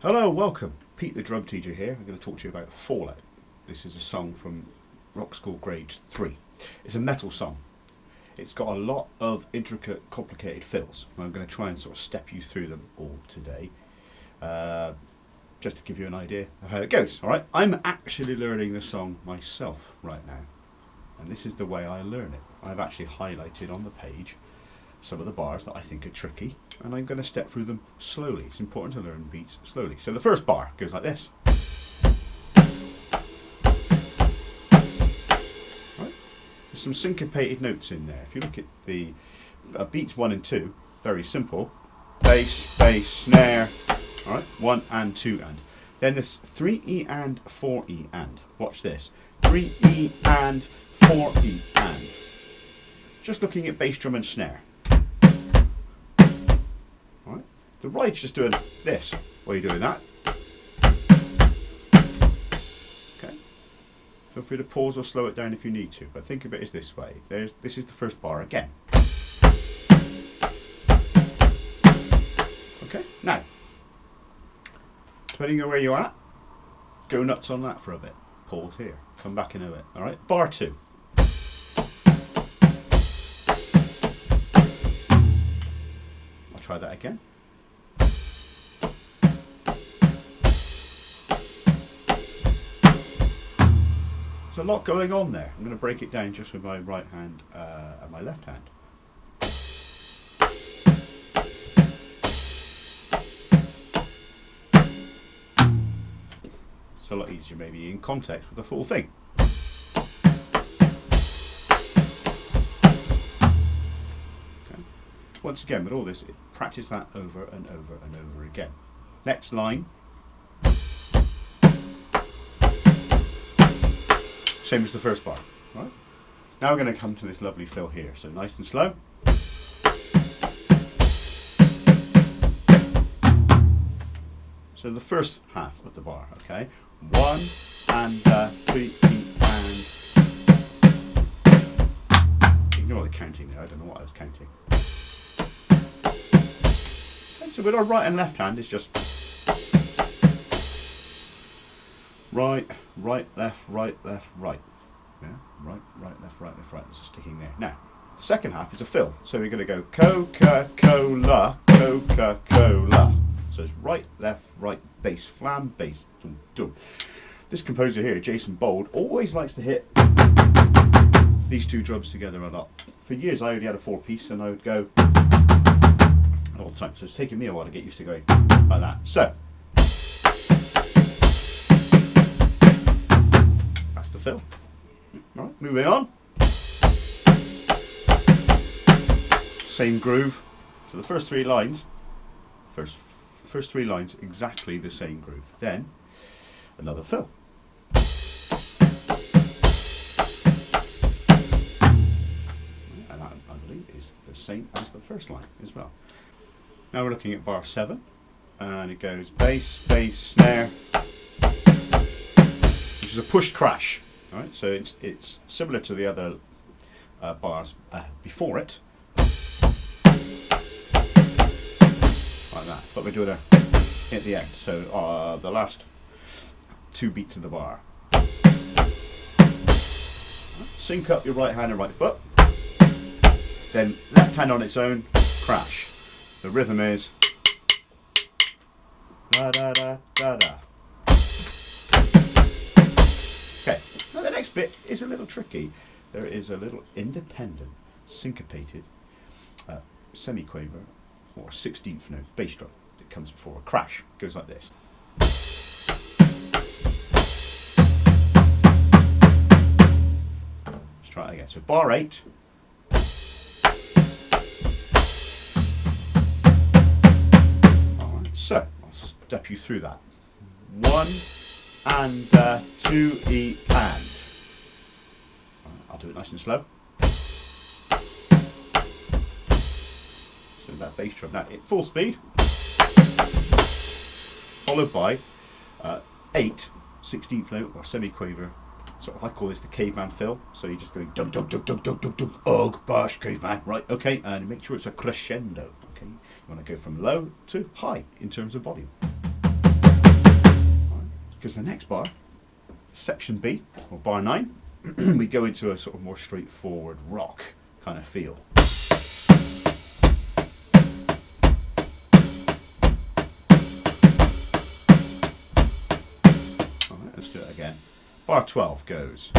Hello, welcome. Pete the drum teacher here. I'm going to talk to you about Fallout. This is a song from Rockschool Grade Three. It's a metal song. It's got a lot of intricate, complicated fills. I'm going to try and sort of step you through them all today, just to give you an idea of how it goes. All right. I'm actually learning the song myself right now, and this is the way I learn it. I've actually highlighted on the page some of the bars that I think are tricky, and I'm going to step through them slowly. It's important to learn beats slowly. So the first bar goes like this. Right. There's some syncopated notes in there. If you look at the beats 1 and 2, very simple. Bass, bass, snare. All right, 1 and 2 and. Then there's 3E and 4E and. Watch this. 3E and 4E and. Just looking at bass drum and snare. The ride's just doing this while you're doing that. Okay. Feel free to pause or slow it down if you need to, but think of it as this way. This is the first bar again. Okay, now, depending on where you're at, go nuts on that for a bit. Pause here, come back in a bit. Alright, bar 2. I'll try that again. There's a lot going on there. I'm going to break it down just with my right hand and my left hand. It's a lot easier maybe in context with the full thing. Okay. Once again, with all this, practice that over and over and over again. Next line. Same as the first bar. Right? Now we're going to come to this lovely fill here. So nice and slow. So the first half of the bar, okay? 1 and 3 and. Ignore the counting there. I don't know what I was counting. Okay, so with our right and left hand, it's just right, right, left, right, left, right. Yeah, right, right, left, right, left, right. This is sticking there. Now, the second half is a fill. So we're going to go Coca-Cola, Coca-Cola. So it's right, left, right, bass, flam, bass, dum, dum. This composer here, Jason Bold, always likes to hit these two drums together a lot. For years I only had a 4-piece and I would go all the time. So it's taken me a while to get used to going like that. So the fill. All right, moving on. Same groove. So the first 3 lines, first 3 lines, exactly the same groove. Then another fill. And that, I believe, is the same as the first line as well. Now we're looking at bar 7, and it goes bass, bass, snare. Which is a push crash. Right, so it's similar to the other bars before it, like that. But we're doing it at the end. So the last 2 beats of the bar. Sync up your right hand and right foot. Then left hand on its own, crash. The rhythm is da da da da da. Okay, now the next bit is a little tricky. There is a little independent, syncopated semi-quaver or 16th note bass drum that comes before a crash. It goes like this. Let's try it again. So bar 8. Alright, so I'll step you through that. 1 and 2E and. I'll do it nice and slow. So that bass drum. Now at full speed, followed by 8 16th note or semi-quaver. Sort of, I call this the caveman fill. So you're just going dug dug dug dug dug dug dug. Og bash caveman. Right. Okay. And make sure it's a crescendo. Okay. You want to go from low to high in terms of volume. because the next bar, section B, or bar 9, we go into a sort of more straightforward rock kind of feel. Alright, let's do it again. Bar 12 goes.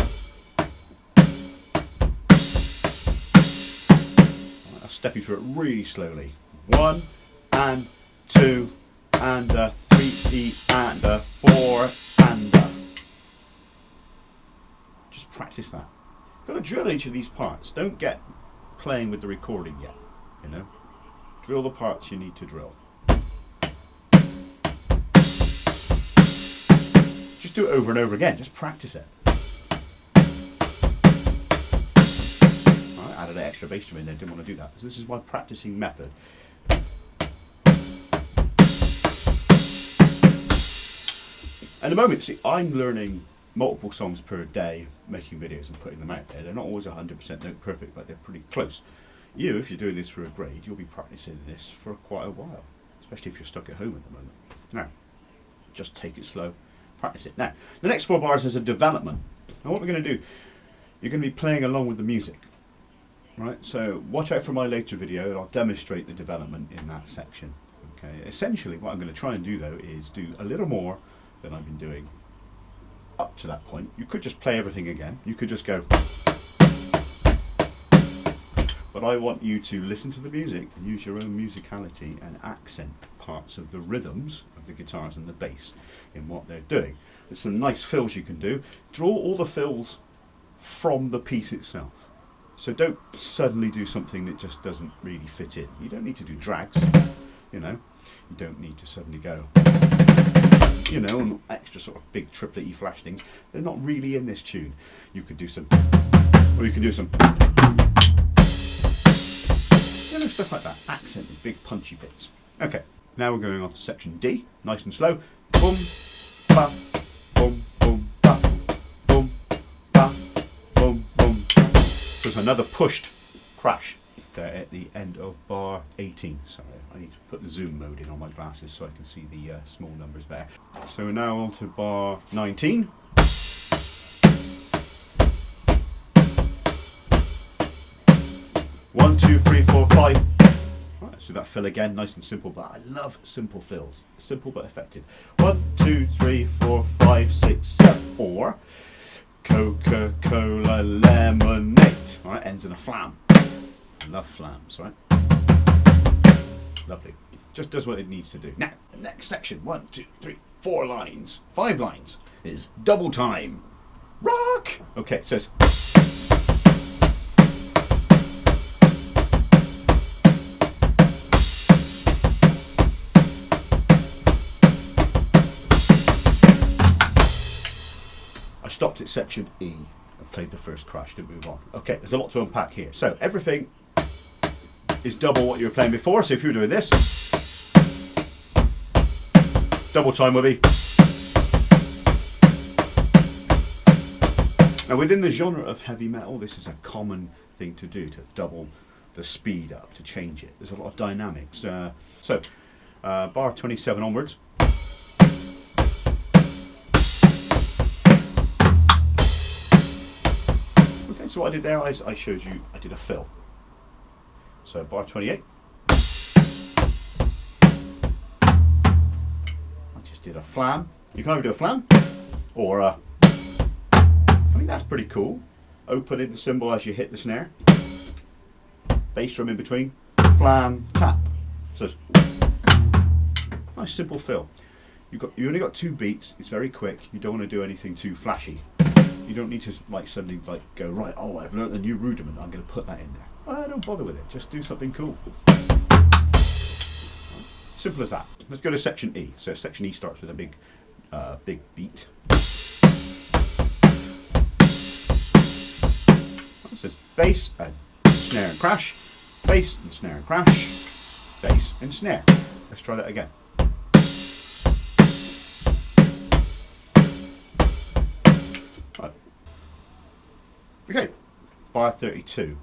Alright, I'll step you through it really slowly. 1 and 2 and a 3 and a 4 and a. Just practice that. You've got to drill each of these parts. Don't get playing with the recording yet. You know, drill the parts you need to drill. Just do it over and over again. Just practice it. Alright, added an extra bass drum in there. Didn't want to do that. So this is my practicing method. At the moment, see, I'm learning multiple songs per day, making videos and putting them out there. They're not always 100% note perfect, but they're pretty close. You, if you're doing this for a grade, you'll be practicing this for quite a while, especially if you're stuck at home at the moment. Now, just take it slow, practice it. Now, the next 4 bars is a development. Now what we're going to do, you're going to be playing along with the music, right? So watch out for my later video and I'll demonstrate the development in that section. Okay. Essentially, what I'm going to try and do though is do a little more than I've been doing up to that point. You could just play everything again. You could just go. But I want you to listen to the music and use your own musicality and accent parts of the rhythms of the guitars and the bass in what they're doing. There's some nice fills you can do. Draw all the fills from the piece itself. So don't suddenly do something that just doesn't really fit in. You don't need to do drags, you know. You don't need to suddenly go, you know, and extra sort of big triplet E flash things. They're not really in this tune. You could do some, or you can do some, you know, stuff like that. Accented, big punchy bits. Okay, now we're going on to section D, nice and slow. Boom, ba, boom, boom, ba, boom, ba, boom, boom. So it's another pushed crash there at the end of bar 18. Sorry, I need to put the zoom mode in on my glasses so I can see the small numbers there. So we're now on to bar 19. 1, 2, 3, 4, 5. Right, so that fill again, nice and simple, but I love simple fills. Simple but effective. 1, 2, 3, 4, 5, 6, 7. Or Coca-Cola lemonade. Right, ends in a flam. I love flams, right? Lovely. Just does what it needs to do. Now, the next section, 1, 2, 3, 4 lines, 5 lines, is double time. Rock! Okay, it says. I stopped at section E and played the first crash to move on. Okay, there's a lot to unpack here. So everything is double what you were playing before. So if you were doing this, double time would be. Now within the genre of heavy metal, this is a common thing to do, to double the speed up, to change it. There's a lot of dynamics. Bar 27 onwards. Okay, so what I did there, I showed you, I did a fill. So bar 28. I just did a flam. You can either do a flam or a, I think that's pretty cool. Opening the cymbal as you hit the snare. Bass drum in between. Flam, tap. So nice simple fill. You only got 2 beats. It's very quick. You don't want to do anything too flashy. You don't need to like suddenly like go, right, oh, I've learnt a new rudiment, I'm going to put that in there. Well, don't bother with it. Just do something cool. Simple as that. Let's go to section E. So section E starts with a big beat. It says bass and snare and crash, bass and snare and crash, bass and snare. Let's try that again. Right. Okay, bar 32.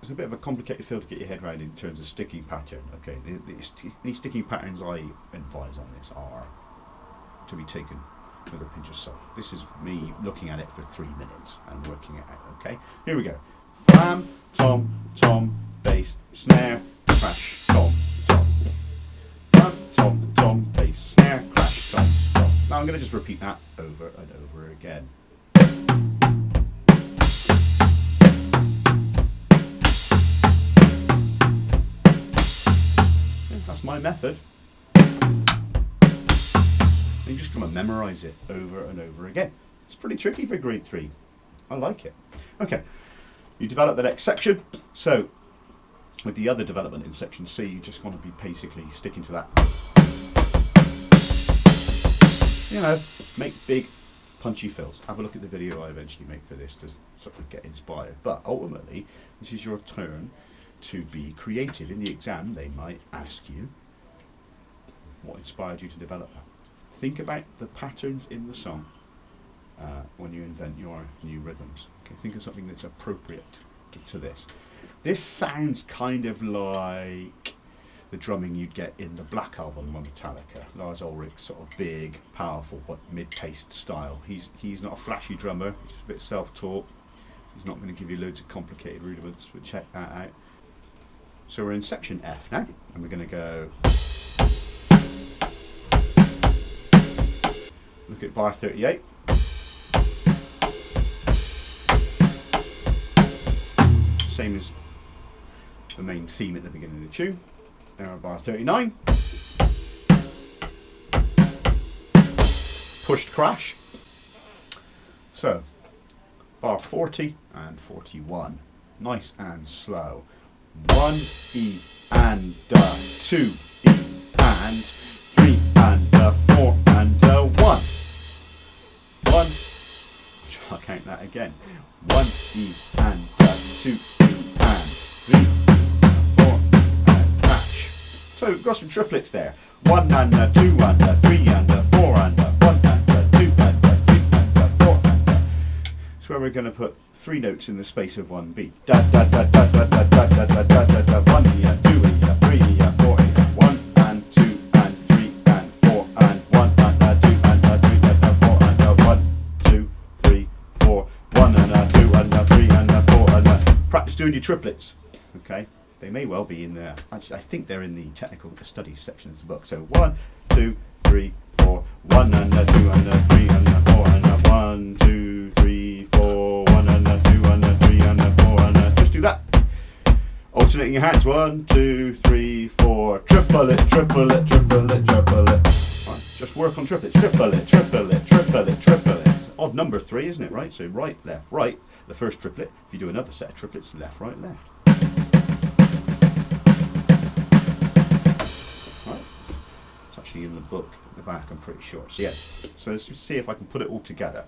It's a bit of a complicated field to get your head around in terms of sticking pattern. Okay, the sticking patterns I advise on this are to be taken with a pinch of salt. This is me looking at it for 3 minutes and working it out, okay? Here we go. Flam, tom, tom, bass, snare, crash, tom, tom. Flam, tom, tom, bass, snare, crash, tom, tom. Now I'm going to just repeat that over and over again. That's my method. You just come and memorise it over and over again. It's pretty tricky for grade 3. I like it. Okay, you develop the next section. So, with the other development in section C, you just want to be basically sticking to that. You know, make big, punchy fills. Have a look at the video I eventually make for this to sort of get inspired. But ultimately, this is your turn to be creative. In the exam, they might ask you, what inspired you to develop that? Think about the patterns in the song when you invent your new rhythms. Okay, think of something that's appropriate to this. This sounds kind of like the drumming you'd get in the Black Album by Metallica. Lars Ulrich's sort of big, powerful, but mid-paced style. He's not a flashy drummer. He's a bit self-taught. He's not going to give you loads of complicated rudiments, but check that out. So we're in section F now, and we're going to go. Look at bar 38. Same as the main theme at the beginning of the tune. Now bar 39. Pushed crash. So, bar 40 and 41. Nice and slow. 1 E and 2 E and 3 and 4 and 1. 1. I'll count that again. 1 E and 2 E and 3 and 4 and crash. So we've got some triplets there. 1 and 2 and 3 and 4 and 1 and 2 and 3 and 4 and That's where we're going to put 3 notes in the space of 1 beat. Da da da da da da da da da da da da. 1 E, 2 E, 3 E, 4 E. 1 and 2 and 3 and 4 and 1 and 2 and 3 and 4 and 1, 2, 3, 4. 1 and 2 and 3 and 4 and practice doing your triplets. Okay, they may well be in there. I think they're in the technical studies section of the book. So 1, 2, 3, 4. 1 and 2 and 3 and 4 and 1, 2, 3, 4. 1 and 2 and 3 and 4 and just do that. Alternating your hands. 1, 2, 3, 4. Triple it, triple it, triple it, triple it. Right, just work on triplets. Triple it, triple it, triple it, triple it. It's odd number 3, isn't it? Right. So right, left, right. The first triplet. If you do another set of triplets, left, right, left. Right. It's actually in the book at the back. I'm pretty sure. So yes. So let's see if I can put it all together.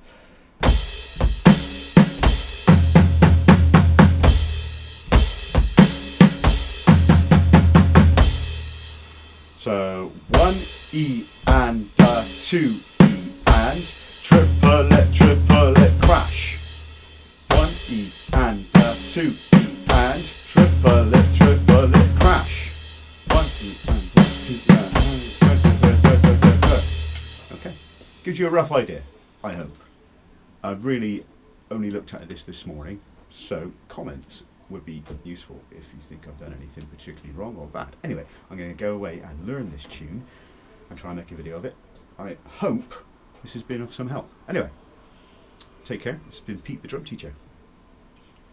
So 1 E and 2 E and triple it crash. 1 E and 2 E and triple it crash. 1 E and 2 E. Okay, gives you a rough idea, I hope. I've really only looked at this morning, so comments would be useful if you think I've done anything particularly wrong or bad. Anyway, I'm going to go away and learn this tune and try and make a video of it. I hope this has been of some help. Anyway, take care. This has been Pete the Drum Teacher.